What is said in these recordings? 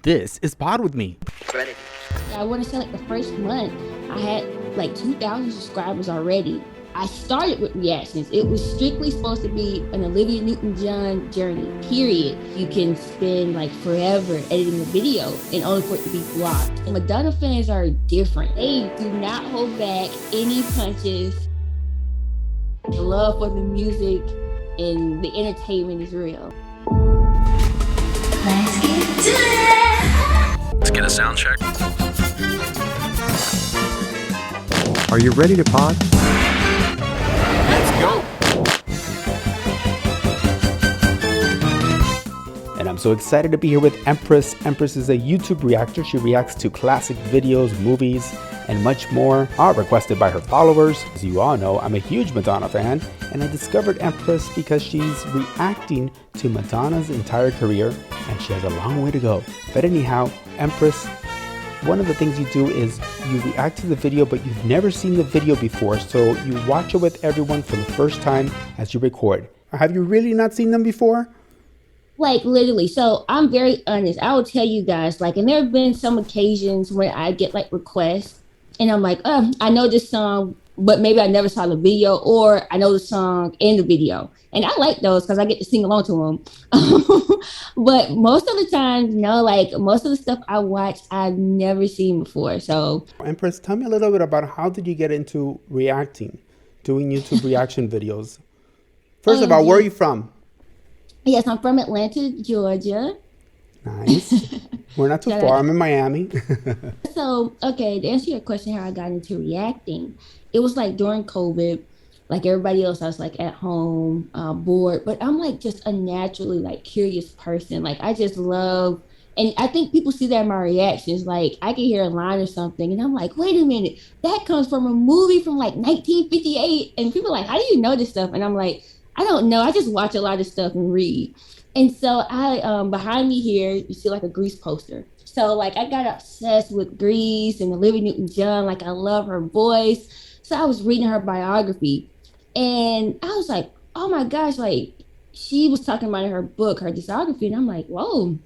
This is Pod With Me. I want to say like the first month, I had like 2,000 subscribers already. I started with reactions. It was strictly supposed to be an Olivia Newton-John journey, period. You can spend like forever editing a video and only for it to be blocked. And Madonna fans are different. They do not hold back any punches. The love for the music and the entertainment is real. Let's get to it. Let's get a sound check. Are you ready to pod? Let's go. And I'm so excited to be here with Empress. Empress is a YouTube reactor. She reacts to classic videos, movies, and much more, all requested by her followers. As you all know, I'm a huge Madonna fan, and I discovered Empress because she's reacting to Madonna's entire career, and she has a long way to go. But anyhow, Empress, one of the things you do is you react to the video, but you've never seen the video before, so you watch it with everyone for the first time as you record. Have you really not seen them before? Like literally. So I'm very honest. I will tell you guys, like, and there have been some occasions where I get like requests and I'm like, I know this song, but maybe I never saw the video, or I know the song and the video. And I like those because I get to sing along to them. But most of the time, no, like most of the stuff I watch, I've never seen before. So Empress, tell me a little bit about how did you get into reacting, doing YouTube reaction videos? First of all, where are you from? Yes, I'm from Atlanta, Georgia. Nice. We're not too far. I'm in Miami. So, okay, to answer your question, how I got into reacting, it was like during COVID, like everybody else, I was like at home, bored, but I'm like just a naturally like curious person. Like I just love, and I think people see that in my reactions. Like I can hear a line or something and I'm like, wait a minute, that comes from a movie from like 1958. And people are like, how do you know this stuff? And I'm like, I don't know. I just watch a lot of stuff and read. And so I, behind me here, you see like a Grease poster. So like I got obsessed with Grease and Olivia Newton-John. Like I love her voice. So I was reading her biography and I was like, oh my gosh, like she was talking about in her book, her discography. And I'm like, whoa,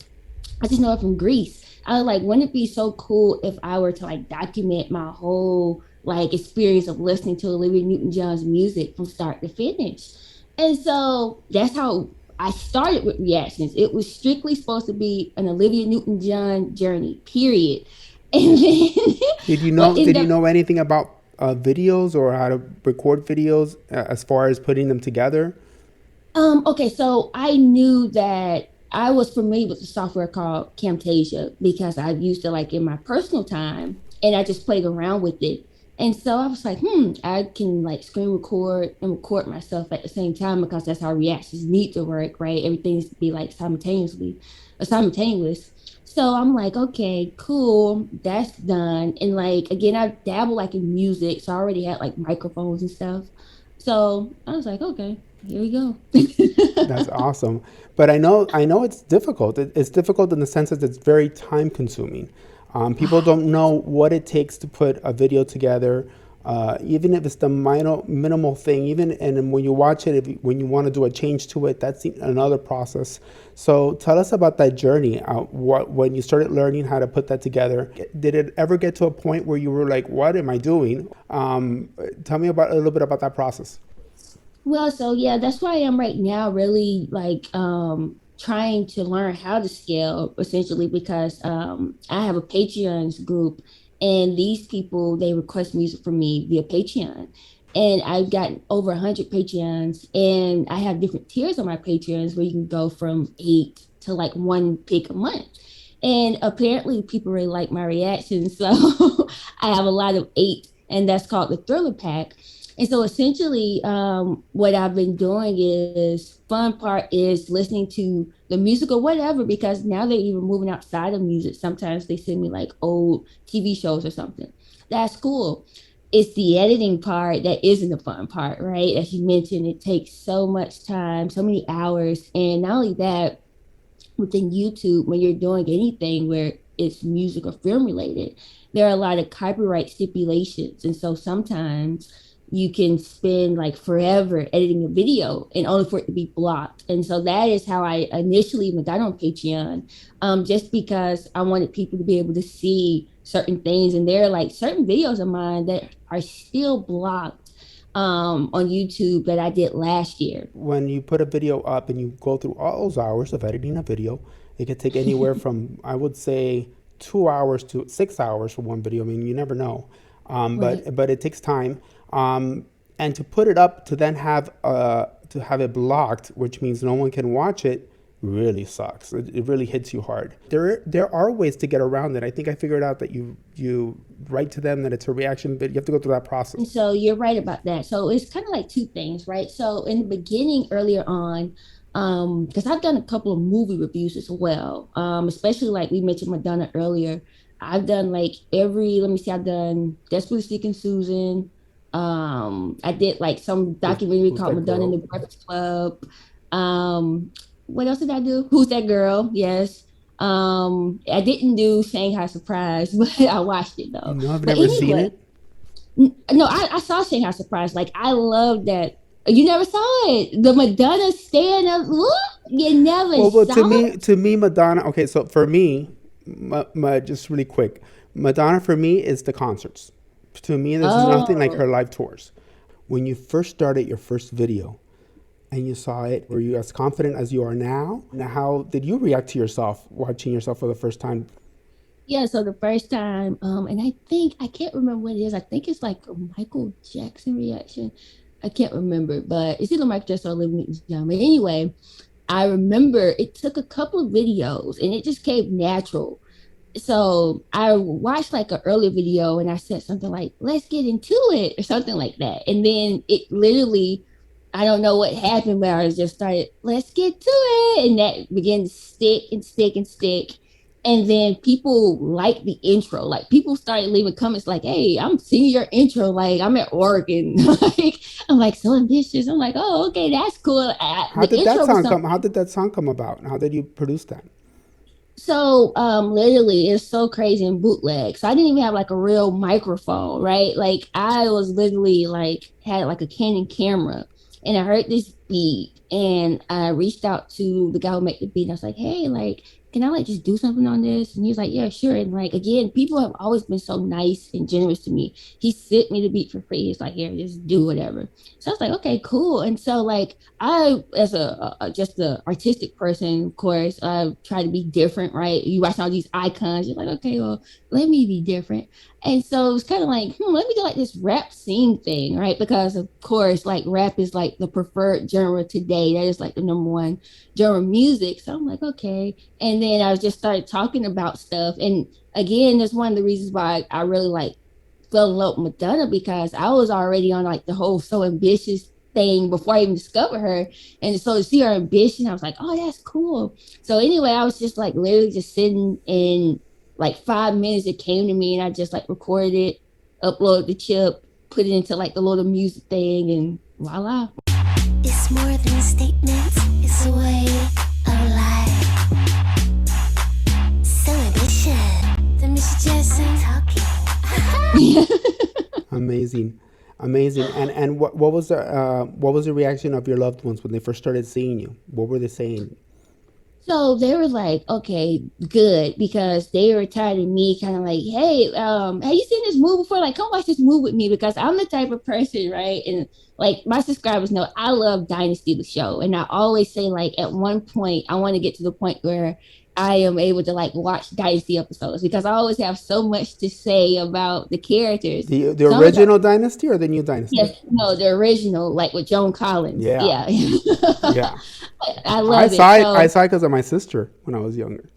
I just know it from Grease. I was like, wouldn't it be so cool if I were to like document my whole like experience of listening to Olivia Newton-John's music from start to finish? And so that's how I started with reactions. It was strictly supposed to be an Olivia Newton-John journey, period. And then Did you know anything about videos or how to record videos as far as putting them together? Okay, so I knew that I was familiar with the software called Camtasia because I've used it like in my personal time and I just played around with it. And so I was like, I can like screen record and record myself at the same time because that's how reactions need to work, right? Everything needs to be like simultaneous. So I'm like, okay, cool, that's done. And like, again, I dabble like in music. So I already had like microphones and stuff. So I was like, okay, here we go. That's awesome. But I know it's difficult. It's difficult in the sense that it's very time consuming. People don't know what it takes to put a video together, even if it's the minimal thing. And when you watch it, when you want to do a change to it, that's another process. So tell us about that journey. When you started learning how to put that together, did it ever get to a point where you were like, "What am I doing?" Tell me a little bit about that process. Well, so yeah, that's where I am right now. Really, like trying to learn how to scale essentially because I have a Patreon's group and these people, they request music from me via Patreon. And I've gotten over 100 Patreons and I have different tiers on my Patreons where you can go from 8 to like 1 pick a month. And apparently people really like my reactions. So I have a lot of 8 and that's called the Thriller Pack. And so essentially what I've been doing is fun part is listening to the music or whatever, because now they're even moving outside of music. Sometimes they send me like old TV shows or something. That's cool. It's the editing part that isn't the fun part, right? As you mentioned, it takes so much time, so many hours. And not only that, within YouTube, when you're doing anything where it's music or film related, there are a lot of copyright stipulations. And so sometimes you can spend like forever editing a video and only for it to be blocked. And so that is how I initially even got on Patreon, just because I wanted people to be able to see certain things. And there are like certain videos of mine that are still blocked on YouTube that I did last year. When you put a video up and you go through all those hours of editing a video, it could take anywhere from, I would say, 2 hours to 6 hours for one video. I mean, you never know. Right. But it takes time. And to put it up to then have it blocked, which means no one can watch it, really sucks. It really hits you hard. There are ways to get around it. I think I figured out that you write to them that it's a reaction, but you have to go through that process. And so you're right about that. So it's kind of like two things, right? So in the beginning, earlier on, because I've done a couple of movie reviews as well, especially like we mentioned Madonna earlier. I've done like let me see, I've done Desperately Seeking Susan. I did like some documentary Who's called That Madonna in Girl? the Breakfast Club. What else did I do? Who's That Girl? Yes. I didn't do Shanghai Surprise, but I watched it though. No, I've But never seen anyway, it. no, I saw Shanghai Surprise. Like I love that. You never saw it. The Madonna stand up. What? You never Well, saw it? to me, Madonna. Okay, so for me, just really quick, Madonna for me is the concerts. To me, this is nothing like her Oh, live tours. When you first started your first video and you saw it, were you as confident as you are now? Now, how did you react to yourself watching yourself for the first time? yeah. So the first time, and I think I can't remember what it is. I think it's like a Michael Jackson reaction. I can't remember, but it's either Michael Jackson or Olivia Newton-John. But anyway, I remember it took a couple of videos, and it just came natural. So I watched like an earlier video and I said something like, let's get into it or something like that. And then it literally, I don't know what happened, but I was just started, let's get to it. And that began to stick and stick and stick. And then people liked the intro. Like people started leaving comments like, hey, I'm seeing your intro. Like I'm at work and like, I'm like so ambitious. I'm like, oh, okay, that's cool. The intro was something. How did that song come about? How did you produce that? So literally it's so crazy in bootleg. So I didn't even have like a real microphone, right? Like I was literally like had like a Canon camera and I heard this beat and I reached out to the guy who made the beat and I was like, hey, like, can I like just do something on this? And he was like, yeah, sure. And like again, people have always been so nice and generous to me. He sent me the beat for free. He's like, here, just do whatever. So I was like, okay, cool. And so like I, as just the artistic person, of course, I try to be different, right? You watch all these icons, you're like, okay, well, let me be different. And so it was kind of like, let me do like this rap sing thing, right? Because of course, like rap is like the preferred genre today. That is like the number one genre of music. So I'm like, okay. And then I just started talking about stuff. And again, that's one of the reasons why I really like fell in love with Madonna because I was already on like the whole so ambitious thing before I even discovered her. And so to see her ambition, I was like, oh, that's cool. So anyway, I was just like literally just sitting in like 5 minutes. It came to me and I just like recorded it, uploaded the chip, put it into like the little music thing, and voila. It's more than a statement, it's a way of life. Celebration. The Miss Jackson talking. Amazing, amazing. And what was the reaction of your loved ones when they first started seeing you? What were they saying? So they were like, okay, good, because they were tired of me kind of like, hey, have you seen this movie before? Like, come watch this movie with me because I'm the type of person, right? And like my subscribers know I love Dynasty the show. And I always say, like, at one point, I want to get to the point where I am able to like watch Dynasty episodes because I always have so much to say about the characters. The Some of the original Dynasty or the new Dynasty? yes, no, the original, like with Joan Collins. Yeah, Yeah. yeah. I love it. I So saw it because of my sister when I was younger.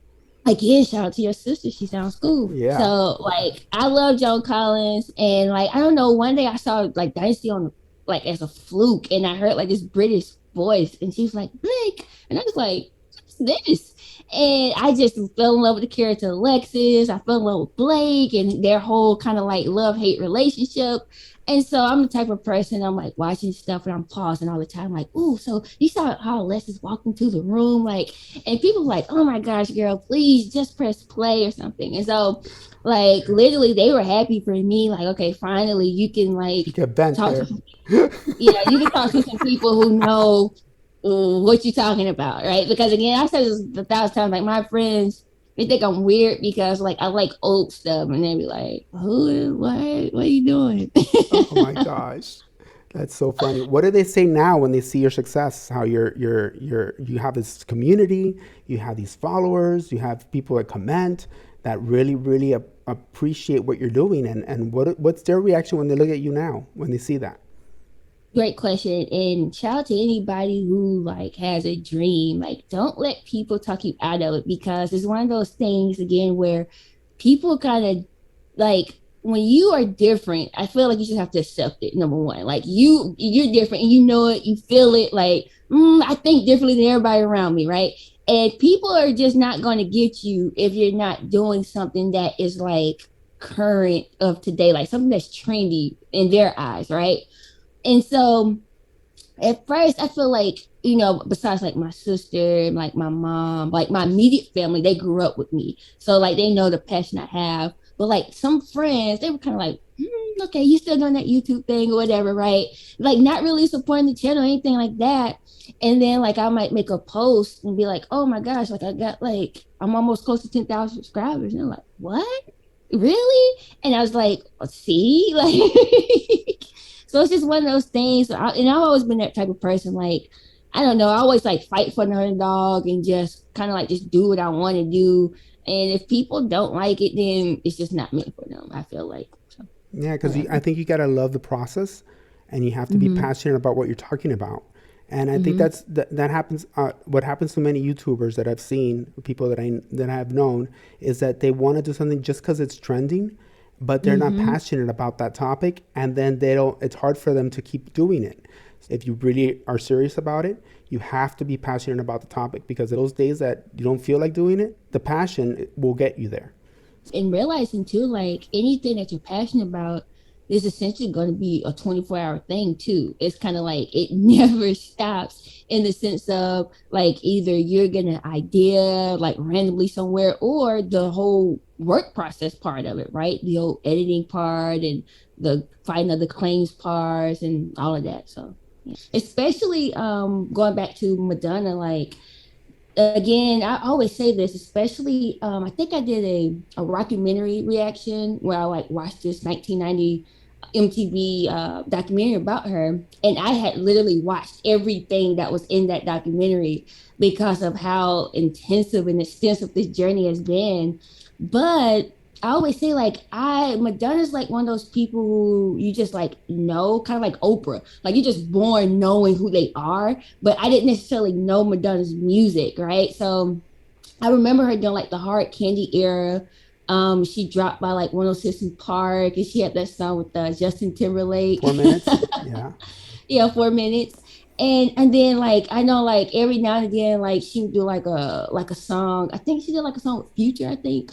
again, shout out to your sister. She sounds cool. Yeah. So like I love Joan Collins and like I don't know, one day I saw like Dynasty on like as a fluke and I heard like this British voice and she was like, Blake, and I was like, what's this? And I just fell in love with the character Alexis. I fell in love with Blake and their whole kind of like love-hate relationship. And so I'm the type of person, I'm like watching stuff and I'm pausing all the time, like, ooh, so you saw how Alexis walked into the room, like, and people like, oh my gosh, girl, please just press play or something. And so, like, literally, they were happy for me, like, okay, finally, you can You like get bent talk there. to, yeah, you can talk to some people who know what you're talking about, right? Because again, I said this 1,000 times, like my friends, they think I'm weird because like I like old stuff, and they be like, "Who? What are you doing?" Oh my gosh. That's so funny. What do they say now when they see your success? How you have this community, you have these followers, you have people that comment that really appreciate what you're doing, and what's their reaction when they look at you now when they see that? Great question. And shout out to anybody who like has a dream. Like, don't let people talk you out of it because it's one of those things again where people kind of like when you are different, I feel like you just have to accept it. Number one, like you're different and you know it, you feel it. Like I think differently than everybody around me, right? And people are just not going to get you if you're not doing something that is like current of today, like something that's trendy in their eyes, right? And so at first I feel like, besides like my sister, like my mom, like my immediate family, they grew up with me. So like they know the passion I have. But like some friends, they were kind of like, okay, you still doing that YouTube thing or whatever, right? Like not really supporting the channel or anything like that. And then like I might make a post and be like, oh my gosh, like I got like I'm almost close to 10,000 subscribers. And I'm like, what? Really? And I was like, see, like so it's just one of those things. And I've always been that type of person. Like, I don't know. I always like fight for an underdog and just kind of like just do what I want to do. And if people don't like it, then it's just not meant for them. I feel like. So, Yeah, because I whatever. think you gotta love the process, and you have to be Mm-hmm. passionate about what you're talking about. And I think Mm-hmm. that happens. What happens to many YouTubers that I've seen, people that I've known, is that they want to do something just because it's trending, but they're not Mm-hmm. passionate about that topic, and then they don't. It's hard for them to keep doing it. If you really are serious about it, you have to be passionate about the topic because those days that you don't feel like doing it, the passion will get you there. And realizing too, like anything that you're passionate about is essentially going to be a 24-hour thing too. It's kind of like it never stops in the sense of like either you're gonna idea like randomly somewhere or the whole work process part of it, right? The whole editing part and the finding of the claims parts and all of that. So yeah. Especially going back to Madonna, like again, I always say this, especially I think I did a documentary reaction where I like watched this 1990 MTV documentary about her, and I had literally watched everything that was in that documentary because of how intensive and extensive this journey has been. But I always say like I Madonna's like one of those people who you just like know, kind of like Oprah. Like you're just born knowing who they are, but I didn't necessarily know Madonna's music, right? So I remember her doing like the hard candy era. She dropped by like 106 in Park, and she had that song with Justin Timberlake. 4 minutes, yeah. Yeah, 4 minutes. And then like I know like every now and again like she would do like a song. I think she did like a song with Future, I think.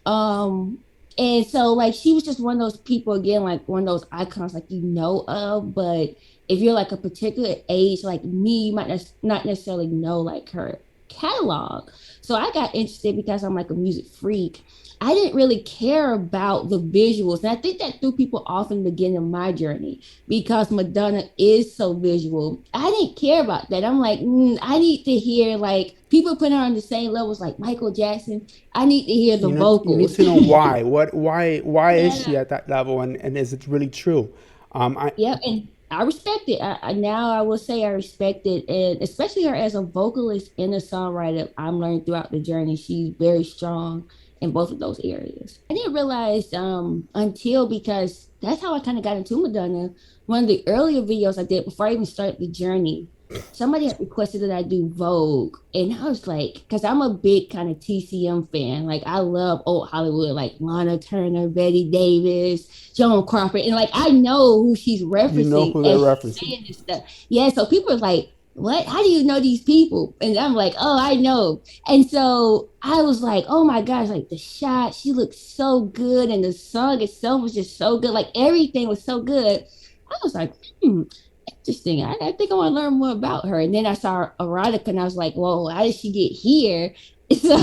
Um, and so like she was just one of those people again, like one of those icons like you know of, but if you're like a particular age like me, you might not necessarily know like her catalog. So I got interested because I'm like a music freak. I didn't really care about the visuals. And I think that threw people off in the beginning of my journey because Madonna is so visual. I didn't care about that. I'm like, I need to hear like people put her on the same levels like Michael Jackson. I need to hear the You need vocals. to know why. Why is she Yeah. at that level, and is it really true? I Yeah, and I respect it. Now I will say I respect it, and especially her as a vocalist and a songwriter. I'm learning throughout the journey. She's very strong in both of those areas. I didn't realize until because that's how I kind of got into Madonna. One of the earlier videos I did before I even started the journey, somebody had requested that I do Vogue, and I was like, because I'm a big kind of TCM fan. Like I love old Hollywood, like Lana Turner, Betty Davis, Joan Crawford, and like I know who she's You know referencing who they're as she's referencing. saying this stuff. Yeah, so people are like, what? How do you know these people? And I'm like, oh, I know. And so I was like, oh my gosh, like the shot, she looked so good. And the song itself was just so good. Like everything was so good. I was like, interesting. I think I want to learn more about her. And then I saw erotica and I was like, whoa, how did she get here? So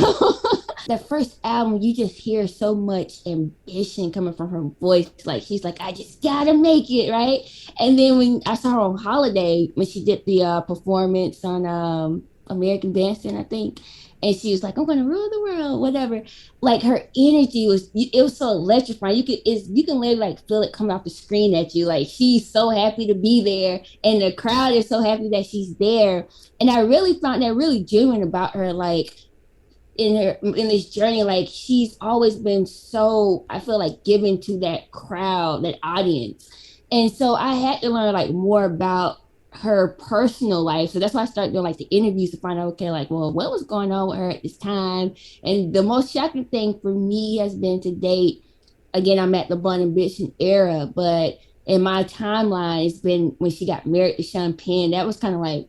the first album, you just hear so much ambition coming from her voice. Like she's like, I just gotta make it, right? And then when I saw her on Holiday, when she did the performance on American Bandstand, I think, and she was like, I'm gonna rule the world, whatever. Like her energy was, it was so electrifying. You can literally like feel it coming off the screen at you. Like she's so happy to be there, and the crowd is so happy that she's there. And I really found that really genuine about her. Like in this journey, like she's always been so, I feel like, given to that crowd, that audience. And so I had to learn like more about her personal life. So that's why I started doing like the interviews to find out, okay, like, well, what was going on with her at this time. And the most shocking thing for me has been to date, again, I'm at the Bun Ambition era, but in my timeline, it's been when she got married to Sean Penn. That was kind of like,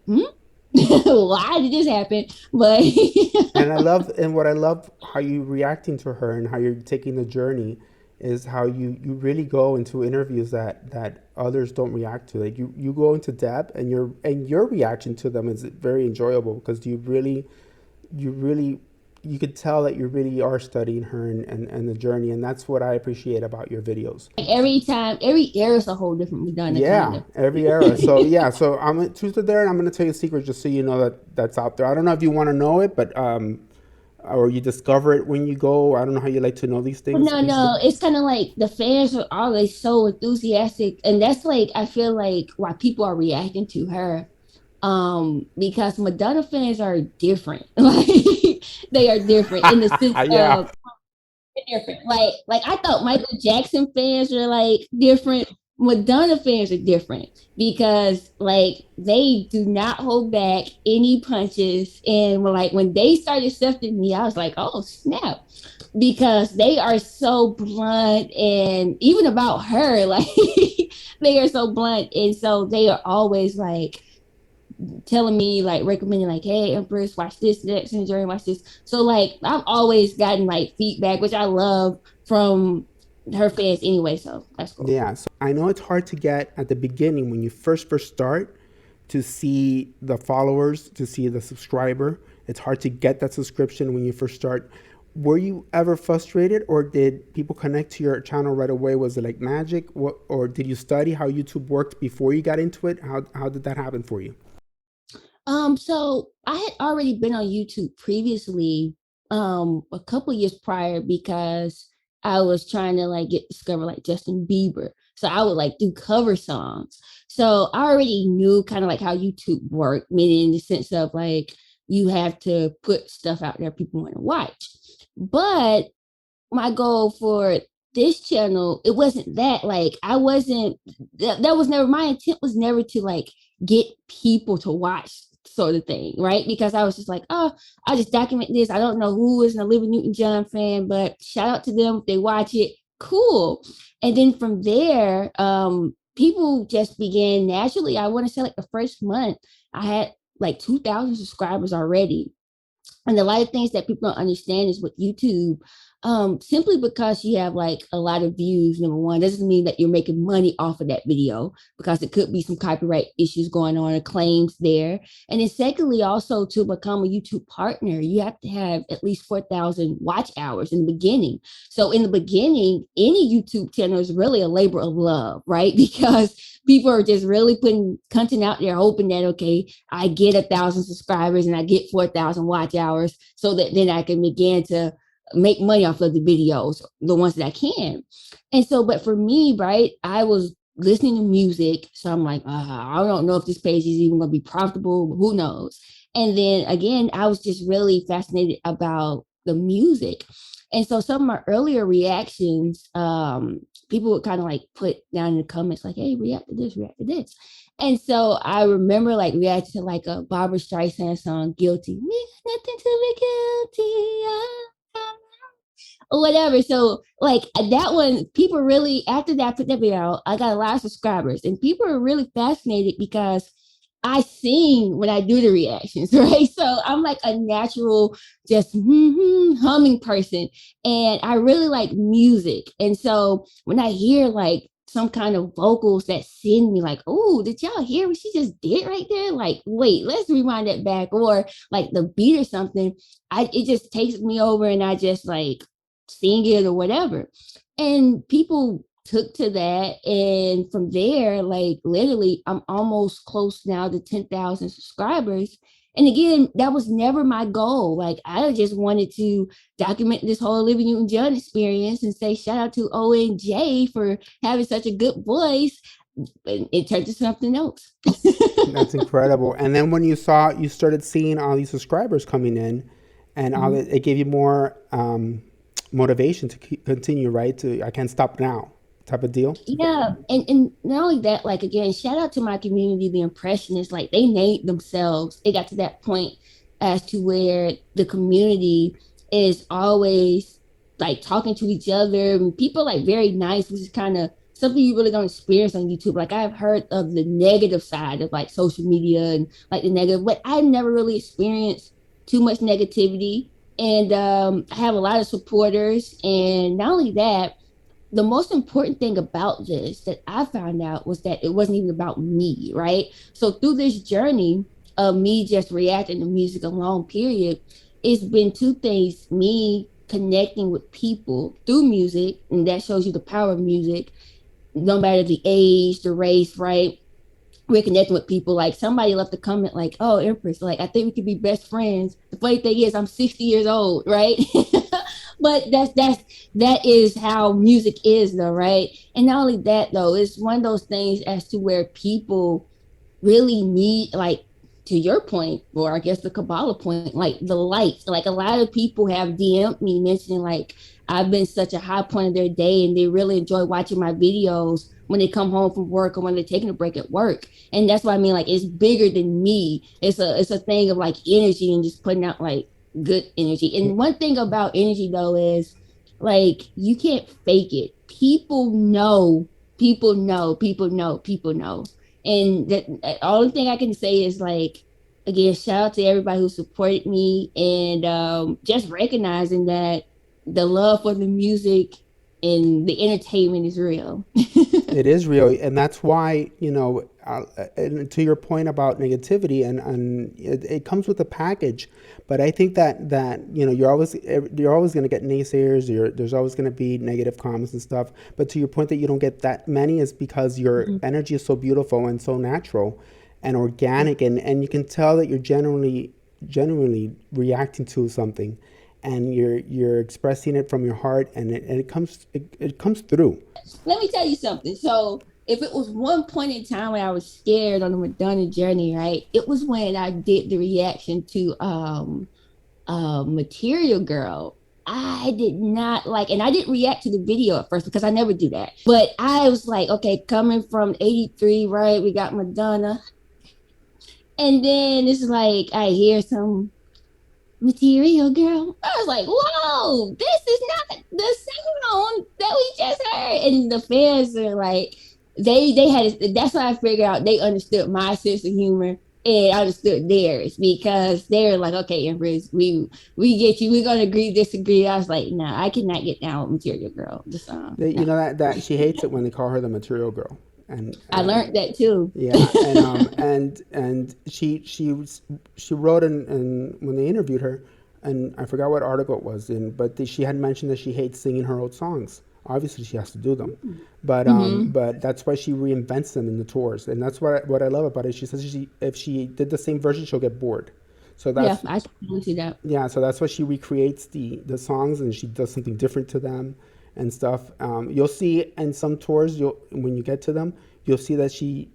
why did this happen? But And I love, and what I love how you reacting to her and how you're taking the journey is how you really go into interviews that others don't react to. Like you go into depth, and your reaction to them is very enjoyable because you really you could tell that you really are studying her and the journey, and that's what I appreciate about your videos. like every time, every era is a whole different Madonna, kind Yeah, of. every era. So yeah, so I'm a truth there, and I'm gonna tell you a secret just so you know that that's out there. I don't know if you want to know it, but or you discover it when you go. I don't know how you like to know these But things. no, no, it's kind of like the fans are always so enthusiastic, and that's like I feel like why people are reacting to her. Because Madonna fans are different. Like they are different in the sense Yeah, of different. Like I thought Michael Jackson fans were like different. Madonna fans are different because like they do not hold back any punches. And like when they started accepting me, I was like, oh snap. Because they are so blunt and even about her, like they are so blunt. And so they are always like telling me, like recommending, like, hey, Empress, watch this next and Jerry, watch this. So like I've always gotten like feedback, which I love from her fans anyway. So that's cool. yeah. So I know it's hard to get at the beginning when you first start to see the followers, to see the subscriber. It's hard to get that subscription when you first start. Were you ever frustrated, or did people connect to your channel right away? Was it like magic? What, or did you study how YouTube worked before you got into it? How did that happen for you? So I had already been on YouTube previously, a couple years prior because I was trying to like get discovered like Justin Bieber. So I would like do cover songs. So I already knew kind of like how YouTube worked, meaning in the sense of like you have to put stuff out there people want to watch. But my goal for this channel, it wasn't that. Like I wasn't, that was never my intent, was never to like get people to watch, sort of thing, right? Because I was just like, oh, I just document this. I don't know who is an Olivia Newton-John fan, but shout out to them if they watch it. Cool. And then from there, people just began naturally. I want to say like the first month, I had like 2,000 subscribers already. And a lot of things that people don't understand is with YouTube, simply because you have like a lot of views, number one, doesn't mean that you're making money off of that video, because it could be some copyright issues going on or claims there. And then secondly, also to become a YouTube partner, you have to have at least 4,000 watch hours in the beginning. So in the beginning, any YouTube channel is really a labor of love, right? Because people are just really putting content out there, hoping that, okay, I get 1,000 subscribers and I get 4,000 watch hours so that then I can begin to make money off of the videos, the ones that I can. And so, but for me, right, I was listening to music. So I'm like, I don't know if this page is even going to be profitable. Who knows? And then again, I was just really fascinated about the music. And so some of my earlier reactions, people would kind of like put down in the comments, like, hey, react to this, react to this. And so I remember like reacting to like a Barbara Streisand song, Guilty. We got nothing to be guilty of, or whatever. So like that one, people really, after that I put that video out, I got a lot of subscribers and people are really fascinated because I sing when I do the reactions, right? So I'm like a natural, just humming person. And I really like music. And so when I hear like some kind of vocals that send me like, oh, did y'all hear what she just did right there? Like, wait, let's rewind it back. Or like the beat or something. It just takes me over and I just like sing it or whatever. And people took to that, and from there, like literally I'm almost close now to 10,000 subscribers. And again, that was never my goal. Like I just wanted to document this whole Olivia Newton-John experience and say shout out to ONJ for having such a good voice. And it turned to something else. That's incredible. And then when you started seeing all these subscribers coming in, and all it gave you more motivation to continue, right? To I can't stop now type of deal. Yeah, and not only that, like again, shout out to my community, the Impressionists. Like they named themselves. It got to that point as to where the community is always like talking to each other, and people like very nice, which is kind of something you really don't experience on YouTube. Like I've heard of the negative side of like social media and like the negative, but I've never really experienced too much negativity. And I have a lot of supporters, and not only that, the most important thing about this that I found out was that it wasn't even about me, right? So through this journey of me just reacting to music a long period, it's been two things: me connecting with people through music, and that shows you the power of music, no matter the age, the race, right? We're connecting with people. Like somebody left a comment like, oh, Empress, like I think we could be best friends. The funny thing is I'm 60 years old, right? But that is how music is though, right? And not only that though, it's one of those things as to where people really need, like, to your point, or I guess the Kabbalah point, like the lights. Like a lot of people have DM'd me mentioning like I've been such a high point of their day, and they really enjoy watching my videos when they come home from work or when they're taking a break at work. And that's what I mean, like it's bigger than me. It's a thing of like energy and just putting out like good energy. And one thing about energy though is like you can't fake it. People know, people know, people know, people know. And the only thing I can say is like, again, shout out to everybody who supported me, and just recognizing that the love for the music and the entertainment is real. It is real, and that's why and to your point about negativity, and it comes with a package. But I think that you're always going to get naysayers. There's always going to be negative comments and stuff. But to your point that you don't get that many is because your energy is so beautiful and so natural and organic, and you can tell that you're genuinely reacting to something, and you're expressing it from your heart, and it comes through. Let me tell you something. So if it was one point in time when I was scared on the Madonna journey, right? It was when I did the reaction to Material Girl. I did not like, and I didn't react to the video at first because I never do that. But I was like, okay, coming from 83, right? We got Madonna. And then it's like I hear some Material Girl. I was like, whoa, this is not the sound that we just heard. And the fans are like, they had, that's why I figured out they understood my sense of humor and I understood theirs, because they're like, okay, Empress, we get you, we're gonna agree, disagree. I was like, no, I cannot get down with Material Girl, the song. You know that she hates it when they call her the Material Girl. And I learned that too. Yeah, and she wrote in when they interviewed her, and I forgot what article it was in, but she had mentioned that she hates singing her old songs. Obviously, she has to do them, but that's why she reinvents them in the tours, and that's what I love about it. She says if she did the same version, she'll get bored. So that's, yeah, I totally see that. Yeah, so that's why she recreates the songs, and she does something different to them and stuff. You'll see in some tours, when you get to them, you'll see that she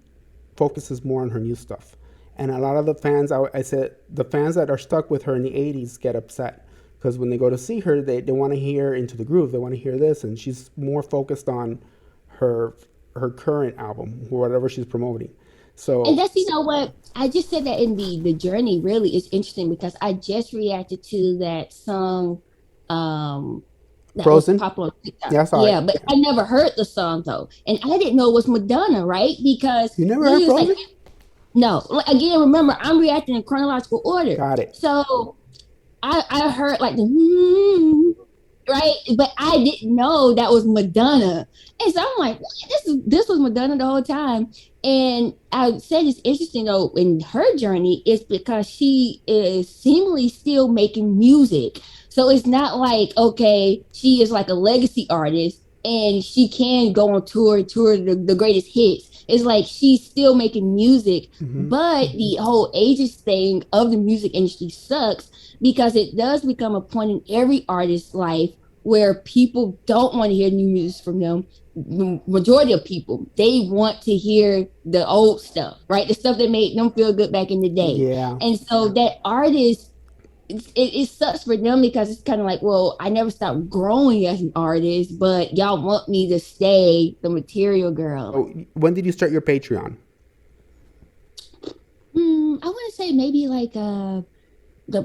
focuses more on her new stuff. And a lot of the fans, I said, the fans that are stuck with her in the 80s get upset, because when they go to see her, they want to hear Into the Groove, they want to hear this, and she's more focused on her current album, whatever she's promoting. So, and that's, you know what, I just said that in the journey really is interesting, because I just reacted to that song that Frozen? was popular on TikTok. Yeah, sorry. Yeah, but I never heard the song though, and I didn't know it was Madonna, right? Because you never heard Frozen? No, again, remember, I'm reacting in chronological order. Got it. So I heard like the right, but I didn't know that was Madonna, and so I'm like, what? This was Madonna the whole time. And I said it's interesting though in her journey is because she is seemingly still making music, so it's not like okay, she is like a legacy artist and she can go on tour the greatest hits. It's like she's still making music, Hmm. but the whole ages thing of the music industry sucks because it does become a point in every artist's life where people don't want to hear new music from them. The majority of people, they want to hear the old stuff, right? The stuff that made them feel good back in the day. Yeah. And so that artist, it sucks for them because it's kind of like, well, I never stopped growing as an artist, but y'all want me to stay the material girl. So when did you start your Patreon? I want to say maybe like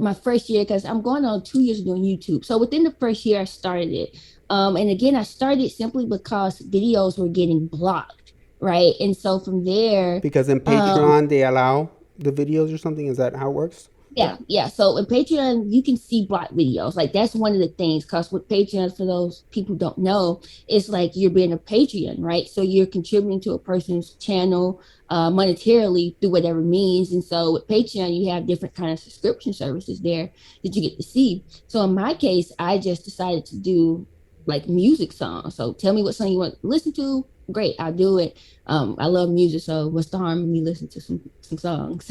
my first year because I'm going on 2 years doing YouTube. So within the first year, I started it. And again, I started simply because videos were getting blocked, right? And so from there, Because in um, Patreon they allow the videos or something. Is that how it works? yeah. So in Patreon, you can see blocked videos. Like that's one of the things. Because with Patreon, for those people who don't know, it's like you're being a Patreon, right? So you're contributing to a person's channel monetarily through whatever means. And so with Patreon, you have different kind of subscription services there that you get to see. So in my case, I just decided to do like music songs. So tell me what song you want to listen to. Great, I'll do it. I love music, so what's the harm in me listening to some songs?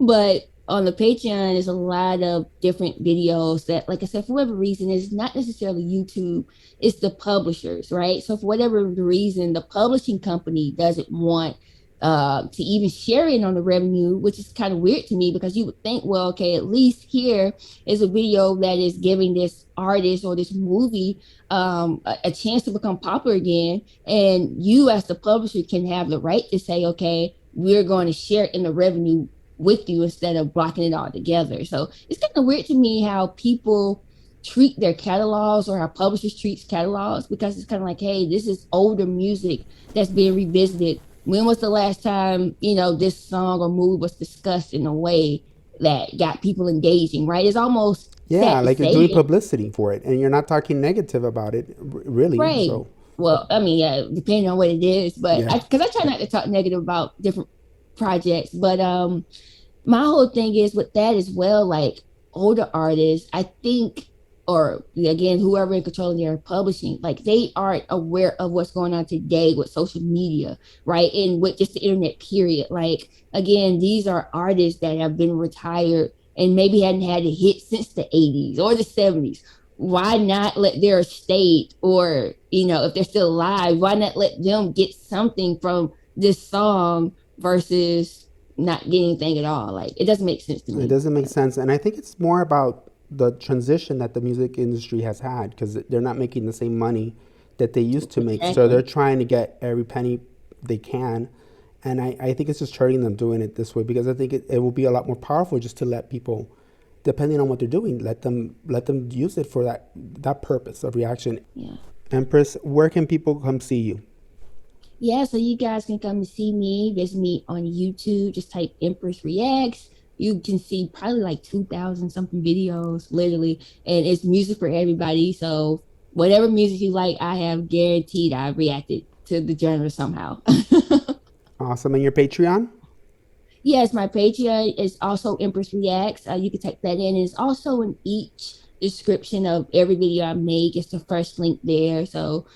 But on the Patreon, there's a lot of different videos that, like I said, for whatever reason, it's not necessarily YouTube, it's the publishers, right? So for whatever reason, the publishing company doesn't want to even share it on the revenue, which is kind of weird to me because you would think, well, okay, at least here is a video that is giving this artist or this movie a chance to become popular again. And you, as the publisher, can have the right to say, okay, we're going to share in the revenue with you instead of blocking it all together. So it's kind of weird to me how people treat their catalogs or how publishers treat catalogs because it's kind of like, hey, this is older music that's being revisited. When was the last time, this song or movie was discussed in a way that got people engaging, right? It's almost Yeah, sad to like you're say doing it, publicity for it, and you're not talking negative about it, really. right? So Well, I mean, yeah, depending on what it is, but yeah, because I try not to talk negative about different projects, but my whole thing is with that as well, like older artists, I think, or again, whoever in control of their publishing, like they aren't aware of what's going on today with social media, right? And with just the internet, period. Like, again, these are artists that have been retired and maybe hadn't had a hit since the 80s or the 70s. Why not let their estate or, if they're still alive, why not let them get something from this song versus not getting anything at all. Like it doesn't make sense to it me. doesn't make sense, and I think it's more about the transition that the music industry has had because they're not making the same money that they used to make. So they're Exactly. trying to get every penny they can, and I think it's just hurting them doing it this way because I think it will be a lot more powerful just to let people, depending on what they're doing, let them use it for that purpose of reaction. Yeah. Empress, where can people come see you? Yeah, so you guys can come and see me, visit me on YouTube. Just type Empress Reacts. You can see probably like 2,000 something videos, literally. And it's music for everybody. So whatever music you like, I have guaranteed I've reacted to the genre somehow. Awesome. And your Patreon? Yes, my Patreon is also Empress Reacts. You can type that in. It's also in each description of every video I make. It's the first link there. So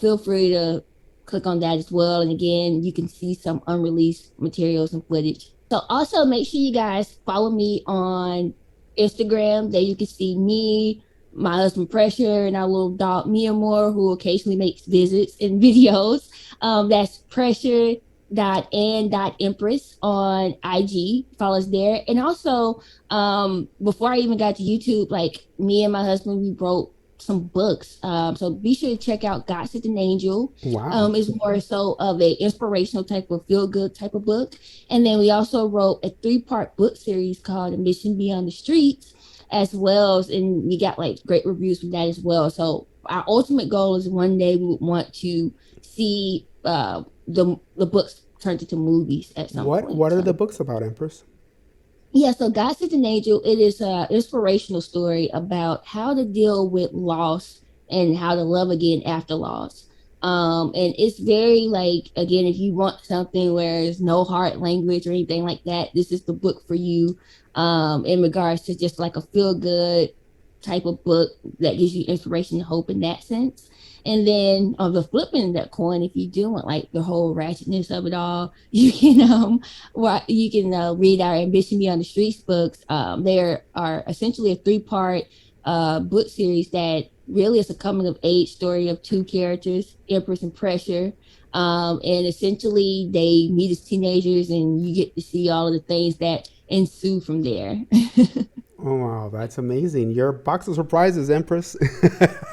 feel free to click on that as well. And again, you can see some unreleased materials and footage. So also make sure you guys follow me on Instagram. There you can see me, my husband Pressure, and our little dog Mia Moore, who occasionally makes visits and videos. That's Pressure dot empress on IG. Follow us there. And also, before I even got to YouTube, like me and my husband, we wrote some books. So be sure to check out God Sent an Angel. Wow. It's more so of a inspirational type of feel good type of book. And then we also wrote a 3-part book series called A Mission Beyond the Streets, as well as, and we got like great reviews from that as well. So our ultimate goal is one day we would want to see the books turned into movies at some point. What are So. the books about, Empress? Yeah, so God Sent an Angel, it is an inspirational story about how to deal with loss and how to love again after loss. And it's very like, again, if you want something where there's no hard language or anything like that, this is the book for you. In regards to just like a feel good type of book that gives you inspiration and hope in that sense. And then on the flip end of that coin, if you do want like the whole ratchetness of it all, you can read our Ambition Beyond the Streets books. There are essentially a 3-part book series that really is a coming of age story of 2 characters, Empress and Pressure. And essentially they meet as teenagers and you get to see all of the things that ensue from there. Oh, wow, that's amazing. Your box of surprises, Empress.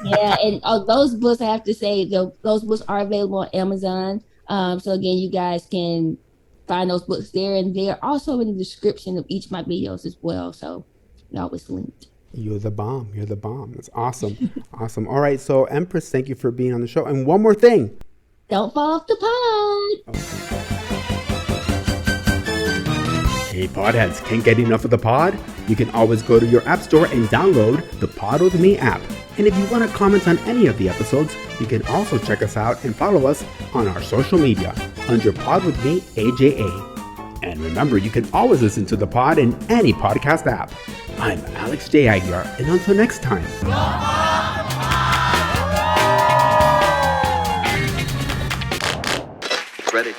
Yeah, and those books, I have to say, those books are available on Amazon. So again, you guys can find those books there, and they're also in the description of each of my videos as well. So they're always linked. You're the bomb. You're the bomb. That's awesome. Awesome. All right. So, Empress, thank you for being on the show. And one more thing. Don't fall off the pod. Hey, podheads, can't get enough of the pod? You can always go to your app store and download the Pod With Me app. And if you want to comment on any of the episodes, you can also check us out and follow us on our social media under Pod With Me AJA. And remember, you can always listen to the pod in any podcast app. I'm Alex J. Aguiar, and until next time. Ready.